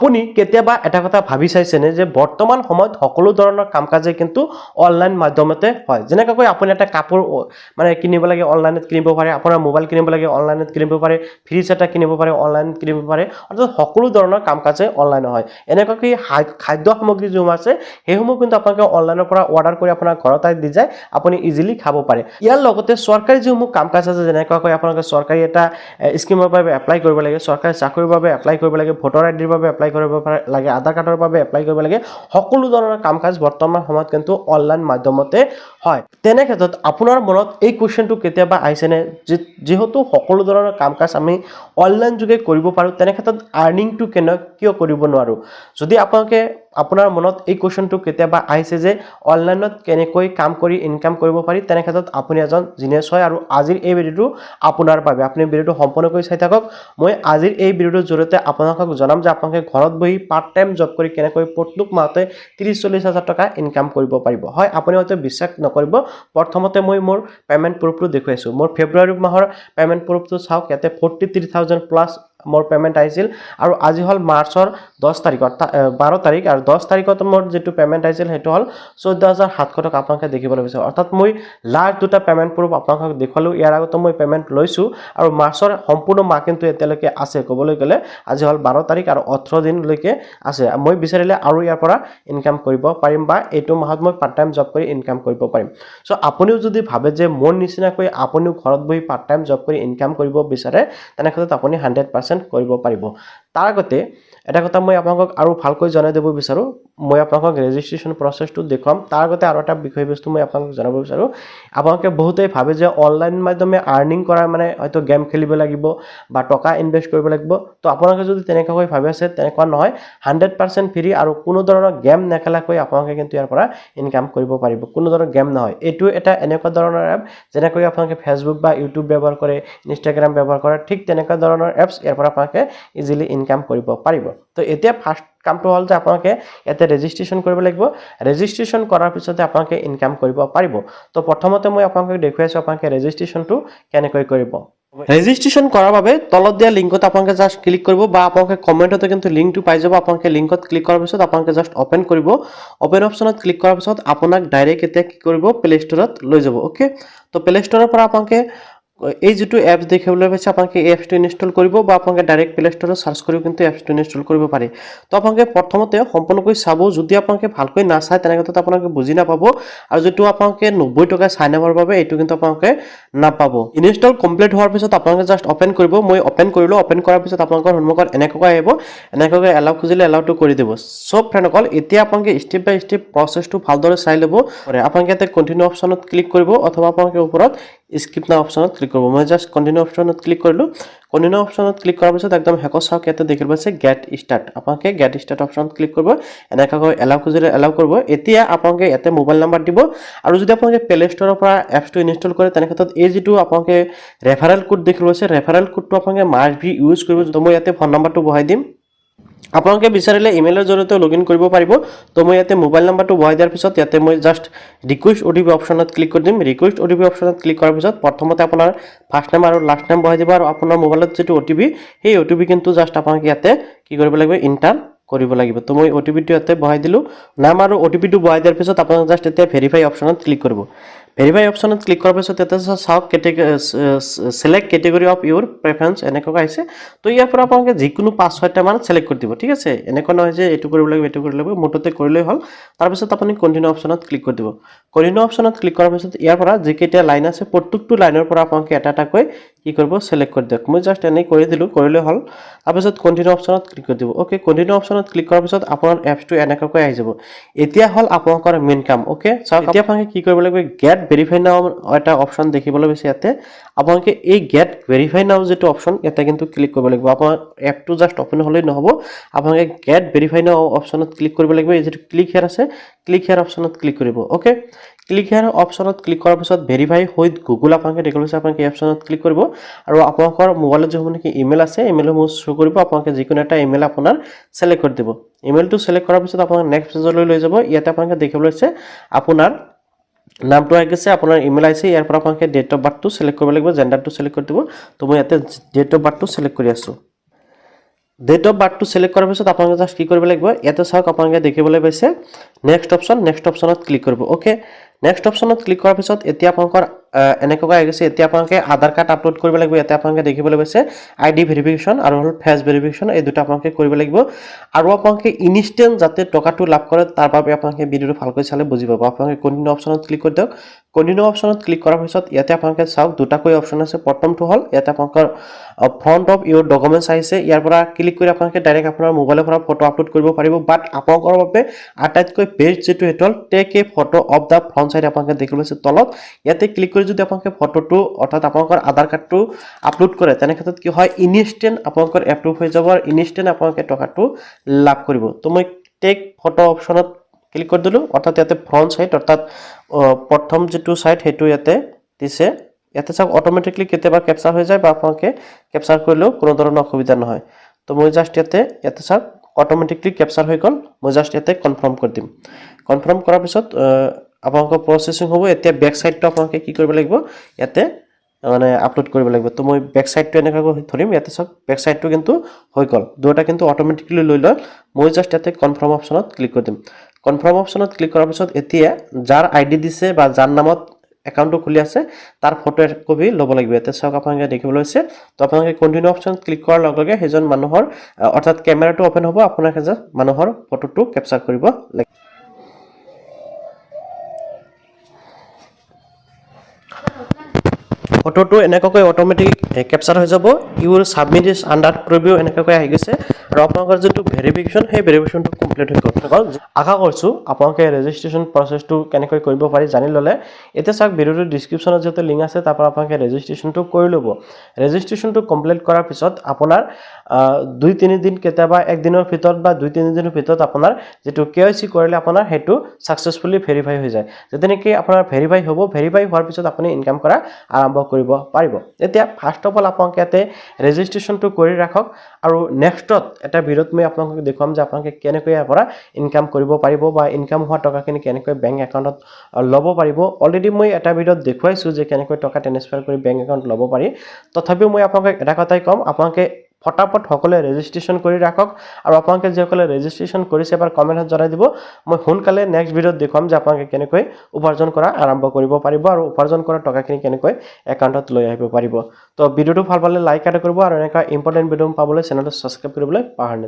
আপুনি কেতিয়াবা এটা কথা ভাবি চাইছেনে যে বৰ্তমান সময়ত সকলো ধৰণৰ কাম কাজে কিন্তু অনলাইন মাধ্যমতে হয় যেনেকৈ আপুনি এটা কাপোৰ মানে কিনিব লাগে অনলাইনত কিনিব পাৰে আপোনাৰ মোবাইল কিনিব লাগে অনলাইনত কিনিব পাৰে ফ্ৰিজ এটা কিনিব পাৰে অনলাইনত কিনিব পাৰে অৰ্থাৎ সকলো ধৰণৰ কাম কাজে অনলাইন হয় এনেকৈ খাদ্য সামগ্ৰী যিসমূহ আছে সেইসমূহ কিন্তু আপোনালোকে অনলাইনৰ পৰা অৰ্ডাৰ কৰি আপোনাৰ ঘৰত আহি দি যায় আপুনি ইজিলি খাব পাৰে ইয়াৰ লগতে চৰকাৰী যিসমূহ কাম কাজ আছে যেনেকৈ আপোনালোকে চৰকাৰী এটা স্কিমৰ বাবে এপ্লাই কৰিব লাগে চৰকাৰী চাকৰিৰ বাবে এপ্লাই কৰিব লাগে ভোটাৰ আইডিৰ বাবে এপ্লাই কৰিব লাগে আধাৰ কাৰ্ডৰ বাবে এপ্লাই কৰিব লাগে সকলো ধৰণৰ কাম কাজ বৰ্তমান সময়ত কিন্তু অনলাইন মাধ্যমতে হয় তেনে ক্ষেত্ৰত আপোনাৰ মনত এই কোৱেশ্চনটো কেতিয়াবা আহিছেনে যেহেতু সকলো ধৰণৰ কাম কাজ আমি অনলাইন যোগে কৰিব পাৰো তেনে ক্ষেত্ৰত আৰ্নিংটো কিয় কৰিব নোৱাৰো যদি আপোনালোকে আপোনাৰ মনত এই কোৱেশ্চনটো কেতিয়াবা আহিছে যে অনলাইনত কেনেকৈ কাম কৰি ইনকাম কৰিব পাৰি তেনে ক্ষেত্ৰত আপুনি এজন জিনিয়াছ হয় আৰু আজিৰ এই ভিডিওটো আপোনাৰ বাবে আপুনি ভিডিওটো সম্পূৰ্ণকৈ চাই থাকক মই আজিৰ এই ভিডিওটোৰ জৰিয়তে আপোনালোকক জনাম যে আপোনালোকে ঘৰত বহি পাৰ্ট টাইম জব কৰি কেনেকৈ প্ৰত্যেক মাহতে 30-40 হাজাৰ টকা ইনকাম কৰিব পাৰিব হয় আপুনি হয়তো বিশ্বাস নকৰিব প্ৰথমতে মই মোৰ পেমেন্ট প্ৰুফটো দেখুৱাইছো মোৰ ফেব্ৰুৱাৰী মাহৰ পেমেন্ট প্ৰুফটো চাওক ইয়াতে 43,000 প্লাস মোৰ পেমেন্ট আহিছিল আৰু আজি হল মাৰ্চৰ 10 তাৰিখ 12 তাৰিখ আৰু 10 তাৰিখত মোৰ যেটো পেমেন্ট আহিছিল হেটো হল 14,700 টকা আপোনালোকে দেখিবলৈ পাইছে অৰ্থাৎ মই লাষ্ট দুটা পেমেন্ট প্ৰুফ আপোনালোকক দেখালো ইয়াৰ আগতে মই পেমেন্ট লৈছো আৰু মাৰ্চৰ সম্পূৰ্ণ মাহ কিন্তু এতিয়ালৈকে আছে ক'বলৈ গ'লে আজি হল 12 তাৰিখ আৰু 18 দিন লৈকে আছে মই বিচাৰিলে আৰু ইয়াৰ পৰা ইনকাম কৰিব পাৰিম বা এইটো মাহত মই পাৰ্ট টাইম জব কৰি ইনকাম কৰিব পাৰিম সো আপুনিও যদি ভাবে যে মোৰ নিচিনাকৈ আপুনিও ঘৰত বহি পাৰ্ট টাইম জব কৰি ইনকাম কৰিব বিচাৰে তেনেক্ষেত্ৰত আপুনি 100% কৰিব পাৰিব তাৰ আগতে এটা কথা মই আপোনাক আৰু ভালকৈ জনাই দেব বিচাৰো মই আপোনাক ৰেজিষ্ট্ৰেচন প্ৰসেছটো দেখাম তাৰ আগতে আৰু এটা বিষয়বস্তু মই আপোনাক জনাব বিচাৰো আপোনালোকে বহুতেই ভাবে যে অনলাইন মাধ্যমে আৰ্নিং কৰা মানে হয়তো গেম খেলিব লাগিব বা টকা ইনভেষ্ট কৰিব লাগিব তো আপোনালোকে যদি তেনেকৈ ভাবে আছে তেনেকুৱা নহয় 100% ফ্ৰী আৰু কোনো ধৰণৰ গেম নেখেলাকৈ আপোনালোকে কিন্তু ইয়াৰ পৰা ইনকাম কৰিব পাৰিব কোনো ধৰণৰ গেম নহয় এটো এটা এনেকুৱা ধৰণৰ এপ যেনেকৈ আপোনালোকে ফেসবুক বা ইউটিউব ব্যৱহাৰ কৰে ইনষ্টাগ্ৰাম ব্যৱহাৰ কৰে ঠিক তেনেকুৱা ধৰণৰ এপছ ইয়াৰ পৰা আপোনালোকে ইজিলি ইনকাম কৰিব পাৰিব তো এতিয়া ফাৰ্স্ট কামটো হল যে আপোনালোকে এতে ৰেজিষ্ট্ৰেচন কৰিব লাগিব ৰেজিষ্ট্ৰেচন কৰাৰ পিছতে আপোনালোকে ইনকাম কৰিব পাৰিব তো প্ৰথমতে মই আপোনালোকক দেখুৱাইছো আপোনালোকে ৰেজিষ্ট্ৰেচনটো কেনেকৈ কৰিব ৰেজিষ্ট্ৰেচন কৰাৰ বাবে তলত দিয়া লিংকত আপোনালোকে জাস্ট ক্লিক কৰিব বা আপোনালোকে কমেন্টতে কিন্তু লিংকটো পাই যাব আপোনালোকে লিংকত ক্লিক কৰাৰ পিছত আপোনালোকে জাস্ট ওপেন কৰিব ওপেন অপচনত ক্লিক কৰাৰ পিছত আপোনাক ডাইৰেক্ট এতিয়া কি কৰিব প্লে ষ্টৰত লৈ যাব ওকে তো প্লে ষ্টৰৰ পৰা আপোনালোকে এই যেটো এপস দেখিবলৈ পাইছে আপোনালোকে এই এপসটো ইনষ্টল কৰিব বা আপোনালোকে ডাইৰেক্ট প্লে ষ্টৰত সাৰ্চ কৰি কিন্তু এপসটো ইনষ্টল কৰিব পাৰে তো আপোনালোকে প্ৰথমতে সম্পূৰ্ণকৈ চাব যদি আপোনালোকে ভালকৈ না চাই তেনেকৈ আপোনালোকে বুজি নাপাব আৰু যেটো আপোনালোকে 90 টকা সাইন আপৰ বাবে এটো কিন্তু আপোনালোকে নাপাব ইনষ্টল কমপ্লিট হোৱাৰ পিছত আপোনালোকে জাস্ট ওপেন কৰিব মই ওপেন কৰিলো ওপেন কৰাৰ পিছত আপোনালোকৰ সন্মুখত এনেকৈ আহিব এনেকৈ এলাউ খুজিলে এলাউটো কৰি দিব সব ফ্ৰেণ্ডসকল এতিয়া আপোনালোকে স্টেপ বাই স্টেপ প্ৰসেছটো ভালদৰে চাই ল'ব আপোনালোকে ইয়াতে কন্টিনিউ অপচনত ক্লিক কৰিব অথবা আপোনালোকে ওপৰত স্কিপ নাও অপচনত ক্লিক কৰিব মই জাস্ট কন্টিনিউ অপচনত ক্লিক কৰিলো কন্টিনিউ অপচনত ক্লিক কৰাৰ পিছত একদম হেকো চাওক ইয়াতে দেখিব পাইছে গেট স্টাৰ্ট আপোনালোকে গেট স্টাৰ্ট অপচনত ক্লিক কৰিব এনেকৈ এলাউ খুজিলে এলাউ কৰিব এতিয়া আপোনালোকে ইয়াতে মোবাইল নাম্বাৰ দিব আৰু যদি আপোনালোকে প্লে ষ্টৰৰ পৰা এপছটো ইনষ্টল কৰে তেনে ক্ষেত্ৰত এই যেটো আপোনালোকে ৰেফাৰেল কোড দেখিব পাইছে ৰেফাৰেল কোডটো আপোনালোকে মাষ্ট বি ইউজ কৰিব তো মই ইয়াতে ফোন নাম্বাৰটো বহাই দিম আপোনালোকে বিচাৰিলে ইমেইলৰ জৰিয়তে লগইন কৰিব পাৰিব তো মই ইয়াতে মোবাইল নাম্বাৰটো বহাই দিয়াৰ পিছত ইয়াতে মই জাস্ট ৰিকুৱেষ্ট ওটিপি অপচনত ক্লিক কৰি দিম ৰিকুৱেষ্ট ওটিপি অপচনত ক্লিক কৰাৰ পিছত প্ৰথমতে আপোনাৰ ফাৰ্স্ট নেম আৰু লাষ্ট নেম বহাই দিব আৰু আপোনাৰ মোবাইলত যেটো ওটিপি সেই ওটিপি কিন্তু জাস্ট আপোনালোকে ইয়াতে কি কৰিব লাগিব এন্টাৰ কৰিব লাগিব তো মই ওটিপিটো ইয়াতে বহাই দিলো নাম আৰু ওটিপিটো বহাই দিয়াৰ পিছত আপোনালোকে জাস্ট এতিয়া ভেৰিফাই অপচনত ক্লিক কৰিব ভেৰিফাই অপচনত ক্লিক কৰাৰ পিছত এটা চাওক সিলেক্ট ক্যাটেগৰি অফ ইউৰ প্ৰেফাৰেন্স এনেকৈ আছে তো ইয়াৰ পৰা আপোনালোকে যিকোনো 5-6টা মান সিলেক্ট কৰি দিব ঠিক আছে এনেকৈ নহয় যে এটো কৰিব লাগিব এটো কৰিব লাগিব মোটতে কৰিলেই হল তাৰ পিছত আপুনি কন্টিনিউ অপচনত ক্লিক কৰি দিব কন্টিনিউ অপচনত ক্লিক কৰাৰ পিছত ইয়াৰ পৰা যিকেইটা লাইন আছে প্ৰত্যেকটো লাইনৰ পৰা আপোনালোকে এটা কৈ কি কৰিব সিলেক্ট কৰি দিয়ক মই জাস্ট এনে কৰি দিলো কৰিলে হল তাৰ পিছত কন্টিনিউ অপচনত ক্লিক কৰি দিব ওকে কন্টিনিউ অপচনত ক্লিক কৰাৰ পিছত আপোনাৰ এপছটো এনেকৈ আহি যাব এতিয়া হল আপোনালোকৰ মেইন কাম ওকে চাওক এতিয়া আপোনালোকে কি কৰিব লাগিব গেট ভেৰিফাই নাও এটা অপচন দেখিবলৈ পাইছে ইয়াতে আপোনালোকে এই গেট ভেৰিফাই নাও যেটো অপচন এটা কিন্তু ক্লিক কৰিব লাগিব আপোনাৰ এপটো জাস্ট ওপেন হ'লেই নহব আপোনালোকে গেট ভেৰিফাই নাও অপচনত ক্লিক কৰিব লাগিব এই যেটো ক্লিক হিয়াৰ আছে ক্লিক হিয়াৰ অপচনত ক্লিক কৰিব ওকে ক্লিক হিয়াৰ অপচনত ক্লিক কৰাৰ পিছত ভেৰিফাই উইথ গুগল আপোনালোকে দেখিবলৈ পাইছে আপোনালোকে অপচনত ক্লিক কৰিব আৰু আপোনালোকৰ মোবাইলত যে কি ইমেইল আছে ইমেইলটো শো কৰিব আপোনালোকে যিকোনো এটা ইমেইল আপোনাৰ সিলেক্ট কৰি দিব ইমেইলটো সিলেক্ট কৰাৰ পিছত আপোনাক নেক্সট পেজলৈ লৈ যাব ইয়াতে আপোনালোকে দেখিবলৈ পাইছে আপোনাৰ নামটো আহি গৈছে আপোনাৰ ইমেইল আইছে ইয়াৰ পৰা আপোনালোকে ডেট অফ বাৰ্থটো সিলেক্ট কৰিব লাগিব জেন্ডাৰটো সিলেক্ট কৰি দিব তো মই ইয়াতে ডেট অফ বাৰ্থটো সিলেক্ট কৰি আছো ডেট অফ বাৰ্থটো চিলেক্ট কৰাৰ পিছত আপোনালোকে জাষ্ট কি কৰিব লাগিব ইয়াতে চাওক আপোনালোকে দেখিবলৈ পাইছে নেক্সট অপশ্যনত ক্লিক কৰিব ওকে নেক্সট অপশ্যনত ক্লিক কৰাৰ পিছত এতিয়া আপোনালোকৰ এনেকৈ আহি গৈছে এতিয়া আপোনালোকে আধাৰ কাৰ্ড আপলোড কৰিব লাগিব ইয়াতে আপোনালোকে দেখিবলৈ পাইছে আইডি ভেৰিফিকেশ্যন আৰু হ'ল ফেচ ভেৰিফিকেশ্যন এই দুটা আপোনালোকে কৰিব লাগিব আৰু আপোনালোকে ইনষ্টেণ্ট যাতে টকাটো লাভ কৰে তাৰ বাবে আপোনালোকে ভিডিঅ'টো ভালকৈ চালে বুজি পাব আপোনালোকে কণ্টিনিউ অপশ্যনত ক্লিক কৰি দিয়ক কণ্টিনিউ অপশ্যনত ক্লিক কৰাৰ পিছত ইয়াতে আপোনালোকে চাওক দুটাকৈ অপশ্যন আছে প্ৰথমটো হ'ল ইয়াতে আপোনালোকৰ ফ্ৰণ্ট অফ ইউৰ ডকুমেণ্টছ আহিছে ইয়াৰ পৰা ক্লিক কৰি আপোনালোকে ডাইৰেক্ট আপোনাৰ মোবাইলৰ পৰা ফটো আপলোড কৰিব পাৰিব বাট আপোনালোকৰ বাবে আটাইতকৈ বেষ্ট যেটো হেতু হ'ল take a photo of the front side আপোনালোকে দেখিব পাইছে তলত ইয়াতে ক্লিক কৰি যদি আপোনালোকে ফটোটো অৰ্থাৎ আপোনালোকৰ আধাৰ কাৰ্ডটো আপলোড কৰে তেনে ক্ষেত্ৰত কি হয় ইনষ্টেণ্ট আপোনালোকৰ এপ্ৰুভ হৈ যাব আৰু ইনষ্টেণ্ট আপোনালোকে টকাটো লাভ কৰিব তো মই টেক ফটো অপশ্যনত ক্লিক কৰি দিলোঁ অৰ্থাৎ ইয়াতে ফ্ৰণ্ট সাইড অৰ্থাৎ প্ৰথম যেটো সাইড হেতু ইয়াতে দিছে ইয়াতে চাওক অটোমেটিকলি কেতিয়াবা ক্যাপচাৰ হৈ যায় বা আপোনালোকে ক্যাপচাৰ কৰিলেও কোনো ধৰণৰ অসুবিধা নহয় তো মই জাষ্ট ইয়াতে চাওক অটোমেটিকলি ক্যাপচাৰ হৈ গ'ল মই জাষ্ট ইয়াতে কনফাৰ্ম কৰি দিম কনফাৰ্ম কৰাৰ পিছত আপোনালোকৰ প্ৰসেসিং হ'ব এতিয়া বেক সাইডটো আপোনালোকে কি কৰিব লাগিব ইয়াতে মানে আপলোড কৰিব লাগিব তো মই বেক সাইডটো এনেকৈ ধৰিম ইয়াতে চাওক বেক সাইডটো কিন্তু হৈ গ'ল দুটা কিন্তু অটোমেটিকলি লৈ লয় মই জাষ্ট ইয়াতে কনফাৰ্ম অপশ্যনত ক্লিক কৰি দিম কনফাৰ্ম অপশ্যনত ক্লিক কৰাৰ পিছত এতিয়া যাৰ আইডি দিছে বা যাৰ নামত একাউণ্টটো খুলি আছে তাৰ ফটো কপি ল'ব লাগিব ইয়াতে চাওক আপোনালোকে দেখিবলৈ হৈছে তো আপোনালোকে কন্টিনিউ অপশ্যন ক্লিক কৰাৰ লগে লগে সেইজন মানুহৰ অৰ্থাৎ কেমেৰাটো ওপেন হ'ব আপোনালোকে যে মানুহৰ ফটোটো ক্যাপচাৰ কৰিব লাগিব ফটোটো এনেকৈ অটোমেটিক ক্যাপচাৰ হৈ যাব ইউৰ সাবমিট ইজ আন্ডাৰ প্ৰিভিউ এনেকৈ আহি গৈছে আৰু আপোনালোকৰ যেটো ভেৰিফিকেশ্যন সেই ভেৰিফিকেশ্যনটো কমপ্লিট হৈ গ'ল আশা কৰিছোঁ আপোনালোকে ৰেজিষ্ট্ৰেশ্যন প্ৰচেছটো কেনেকৈ কৰিব পাৰি জানি ল'লে এতিয়া চাওক ভিডিঅ'টোৰ ডেছক্ৰিপশ্যনত যেটো লিংক আছে তাৰ পৰা আপোনালোকে ৰেজিষ্ট্ৰেশ্যনটো কৰি ল'ব ৰেজিষ্ট্ৰেশ্যনটো কমপ্লিট কৰাৰ পিছত আপোনাৰ 2-3 দিন কেতিয়াবা এক দিনৰ ভিতৰত বা 2-3 দিনৰ ভিতৰত আপোনাৰ যেটো কেৱাইসি কৰিলে আপোনাৰ হেতু সাকসেসফুলি ভেৰিফাই হৈ যায় যেতে নেকি আপোনাৰ ভেৰিফাই হ'ব ভেৰিফাই হোৱাৰ পিছত আপুনি ইনকাম কৰা আৰম্ভ কৰিব পাৰিব এতিয়া ফাৰ্স্ট অফ অল আপোনালোকে ইয়াতে ৰেজিষ্ট্ৰেশ্যনটো কৰি ৰাখক আৰু নেক্সটত এটা ভিডিঅ'ত মই আপোনালোকক দেখুৱাম যে আপোনালোকে কেনেকৈ ইয়াৰ পৰা ইনকাম কৰিব পাৰিব বা ইনকাম হোৱা টকাখিনি কেনেকৈ বেংক একাউণ্টত ল'ব পাৰিব অলৰেডি মই এটা ভিডিঅ'ত দেখুৱাইছোঁ যে কেনেকৈ টকা ট্ৰান্সফাৰ কৰি বেংক একাউণ্ট ল'ব পাৰি তথাপিও মই আপোনালোকক এটা কথাই ক'ম আপোনালোকে ফটাফট সকলে ৰেজিষ্ট্ৰেশ্যন কৰি ৰাখক আৰু আপোনালোকে যিসকলে ৰেজিষ্ট্ৰেশ্যন কৰিছে এবাৰ কমেণ্টত জনাই দিব মই সোনকালে নেক্সট ভিডিঅ'ত দেখুৱাম যে আপোনালোকে কেনেকৈ উপাৰ্জন কৰা আৰম্ভ কৰিব পাৰিব আৰু উপাৰ্জন কৰা টকাখিনি কেনেকৈ একাউণ্টত লৈ আহিব পাৰিব তো ভিডিঅ'টো ভাল পালে লাইক আৰু কৰিব আৰু এনেকুৱা ইম্পৰ্টেণ্ট ভিডিঅ' পাবলৈ চেনেলটো সাবস্ক্ৰাইব কৰিবলৈ পাহৰিব